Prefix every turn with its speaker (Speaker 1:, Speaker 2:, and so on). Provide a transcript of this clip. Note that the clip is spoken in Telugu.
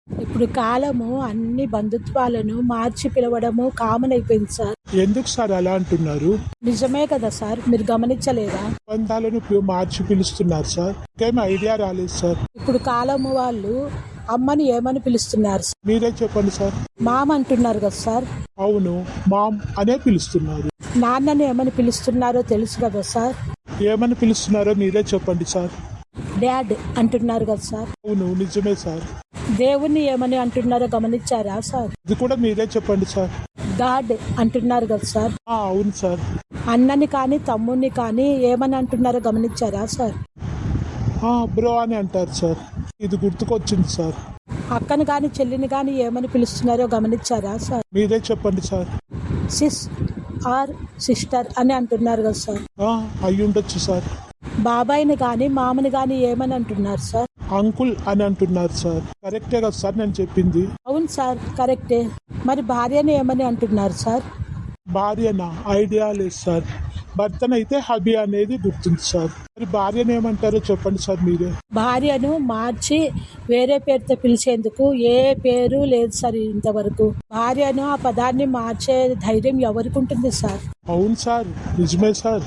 Speaker 1: ఇప్పుడు కాలము అన్ని బంధుత్వాలను మార్చి పిలవడము కామన్ అయిపోయింది సార్.
Speaker 2: ఎందుకు సార్ అలా అంటున్నారు?
Speaker 1: నిజమే కదా సార్, మీరు గమనించలేదా?
Speaker 2: బంధాలను మార్చి పిలుస్తున్నారు సార్. ఏం ఐడియా రాలేదు సార్.
Speaker 1: ఇప్పుడు కాలము వాళ్ళు అమ్మని ఏమని పిలుస్తున్నారు సార్?
Speaker 2: మీరే చెప్పండి సార్.
Speaker 1: మామ అంటున్నారు కదా సార్.
Speaker 2: అవును, మామ్ అనే పిలుస్తున్నారు.
Speaker 1: నాన్నని ఏమని పిలుస్తున్నారో తెలుసు కదా సార్.
Speaker 2: ఏమని పిలుస్తున్నారో మీరే చెప్పండి సార్.
Speaker 1: డాడ్ అంటున్నారు కదా సార్.
Speaker 2: అవును, నిజమే సార్.
Speaker 1: దేవుణ్ణి ఏమని అంటున్నారో గమనించారా సార్?
Speaker 2: ఇది కూడా మీరే చెప్పండి సార్.
Speaker 1: గాడ్ అంటున్నారు కదా సార్.
Speaker 2: అవును సార్.
Speaker 1: అన్నని కానీ తమ్ముడిని కానీ ఏమని అంటున్నారో గమనించారా సార్?
Speaker 2: బ్రో అని అంటారు సార్. ఇది గుర్తుకొచ్చింది సార్.
Speaker 1: అక్కని కానీ చెల్లిని కానీ ఏమని పిలుస్తున్నారో గమనించారా సార్?
Speaker 2: మీరే చెప్పండి సార్.
Speaker 1: సిస్ ఆర్ సిస్టర్ అని అంటున్నారు కదా సార్.
Speaker 2: అయి ఉండొచ్చు సార్.
Speaker 1: బాబాయిని కానీ మామని కానీ ఏమని అంటున్నారు సార్?
Speaker 2: అంకుల్ అని అంటున్నారు సార్. కరెక్టే కదా సార్ నేను చెప్పింది?
Speaker 1: అవును సార్, కరెక్టే. మరి భార్యని ఏమని అంటున్నారు సార్?
Speaker 2: భార్యనా? ఐడియా లేదు సార్. భర్తనైతే హబీ అనేది గుర్తుంది సార్. మరి భార్యను ఏమంటారో చెప్పండి సార్ మీరే.
Speaker 1: భార్యను మార్చి వేరే పేరుతో పిలిచేందుకు ఏ పేరు లేదు సార్ ఇంతవరకు. భార్యను ఆ పదాన్ని మార్చే ధైర్యం ఎవరికి ఉంటుంది సార్?
Speaker 2: అవును సార్, నిజమే సార్.